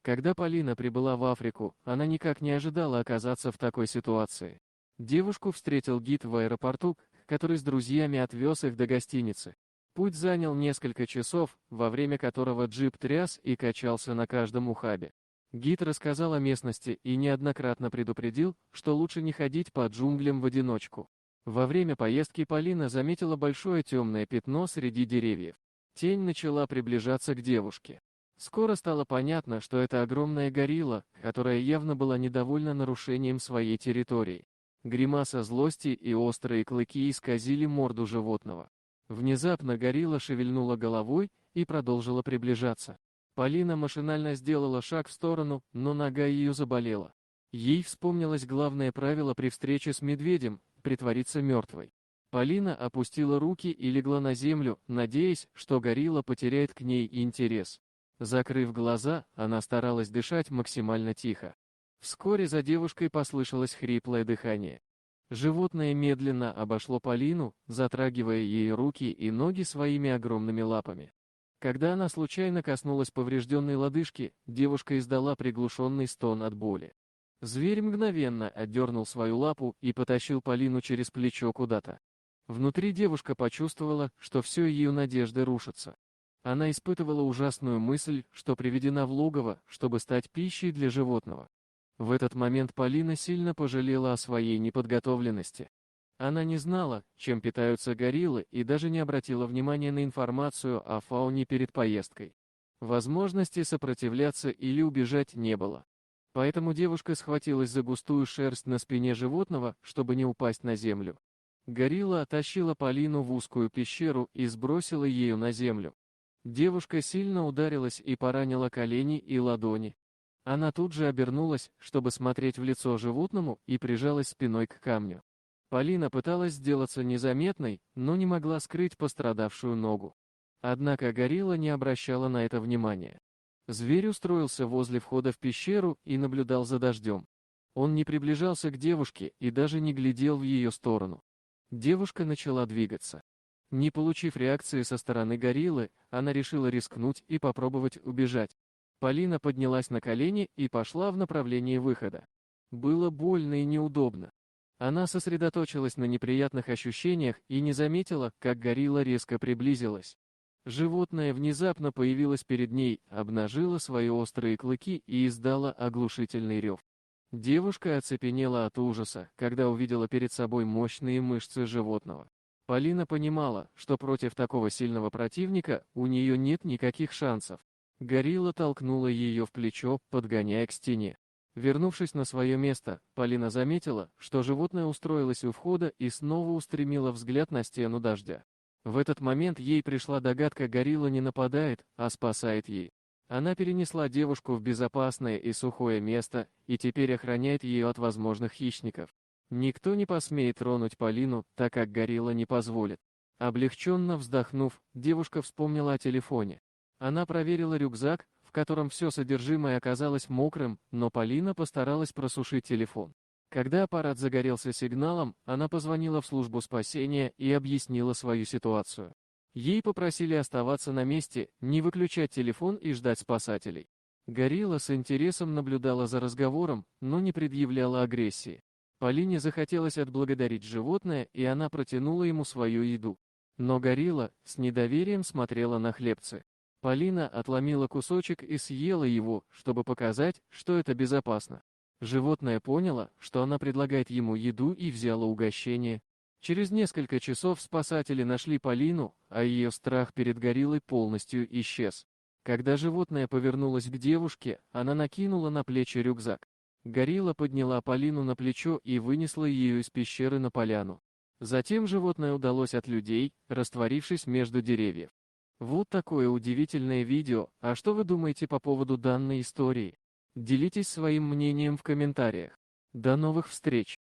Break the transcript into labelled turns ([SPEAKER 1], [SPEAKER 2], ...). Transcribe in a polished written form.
[SPEAKER 1] Когда Полина прибыла в Африку, она никак не ожидала оказаться в такой ситуации. Девушку встретил гид в аэропорту, который с друзьями отвез их до гостиницы. Путь занял несколько часов, во время которого джип тряс и качался на каждом ухабе. Гид рассказал о местности и неоднократно предупредил, что лучше не ходить по джунглям в одиночку. Во время поездки Полина заметила большое темное пятно среди деревьев. Тень начала приближаться к девушке. Скоро стало понятно, что это огромная горилла, которая явно была недовольна нарушением своей территории. Гримаса злости и острые клыки исказили морду животного. Внезапно горилла шевельнула головой и продолжила приближаться. Полина машинально сделала шаг в сторону, но нога ее заболела. Ей вспомнилось главное правило при встрече с медведем – притвориться мертвой. Полина опустила руки и легла на землю, надеясь, что горилла потеряет к ней интерес. Закрыв глаза, она старалась дышать максимально тихо. Вскоре за девушкой послышалось хриплое дыхание. Животное медленно обошло Полину, затрагивая ей руки и ноги своими огромными лапами. Когда она случайно коснулась поврежденной лодыжки, девушка издала приглушенный стон от боли. Зверь мгновенно отдернул свою лапу и потащил Полину через плечо куда-то. Внутри девушка почувствовала, что все ее надежды рушатся. Она испытывала ужасную мысль, что приведена в логово, чтобы стать пищей для животного. В этот момент Полина сильно пожалела о своей неподготовленности. Она не знала, чем питаются гориллы, и даже не обратила внимания на информацию о фауне перед поездкой. Возможности сопротивляться или убежать не было. Поэтому девушка схватилась за густую шерсть на спине животного, чтобы не упасть на землю. Горилла оттащила Полину в узкую пещеру и сбросила ее на землю. Девушка сильно ударилась и поранила колени и ладони. Она тут же обернулась, чтобы смотреть в лицо животному, и прижалась спиной к камню. Полина пыталась сделаться незаметной, но не могла скрыть пострадавшую ногу. Однако горилла не обращала на это внимания. Зверь устроился возле входа в пещеру и наблюдал за дождем. Он не приближался к девушке и даже не глядел в ее сторону. Девушка начала двигаться. Не получив реакции со стороны гориллы, она решила рискнуть и попробовать убежать. Полина поднялась на колени и пошла в направлении выхода. Было больно и неудобно. Она сосредоточилась на неприятных ощущениях и не заметила, как горилла резко приблизилась. Животное внезапно появилось перед ней, обнажило свои острые клыки и издало оглушительный рев. Девушка оцепенела от ужаса, когда увидела перед собой мощные мышцы животного. Полина понимала, что против такого сильного противника у нее нет никаких шансов. Горилла толкнула ее в плечо, подгоняя к стене. Вернувшись на свое место, Полина заметила, что животное устроилось у входа и снова устремило взгляд на стену дождя. В этот момент ей пришла догадка: горилла не нападает, а спасает ей. Она перенесла девушку в безопасное и сухое место и теперь охраняет ее от возможных хищников. Никто не посмеет тронуть Полину, так как горилла не позволит. Облегченно вздохнув, девушка вспомнила о телефоне. Она проверила рюкзак, в котором все содержимое оказалось мокрым, но Полина постаралась просушить телефон. Когда аппарат загорелся сигналом, она позвонила в службу спасения и объяснила свою ситуацию. Ей попросили оставаться на месте, не выключать телефон и ждать спасателей. Горилла с интересом наблюдала за разговором, но не предъявляла агрессии. Полине захотелось отблагодарить животное, и она протянула ему свою еду. Но горилла с недоверием смотрела на хлебцы. Полина отломила кусочек и съела его, чтобы показать, что это безопасно. Животное поняло, что она предлагает ему еду, и взяло угощение. Через несколько часов спасатели нашли Полину, а ее страх перед гориллой полностью исчез. Когда животное повернулось к девушке, она накинула на плечи рюкзак. Горилла подняла Полину на плечо и вынесла ее из пещеры на поляну. Затем животное удалось от людей, растворившись между деревьев. Вот такое удивительное видео. А что вы думаете по поводу данной истории? Делитесь своим мнением в комментариях. До новых встреч!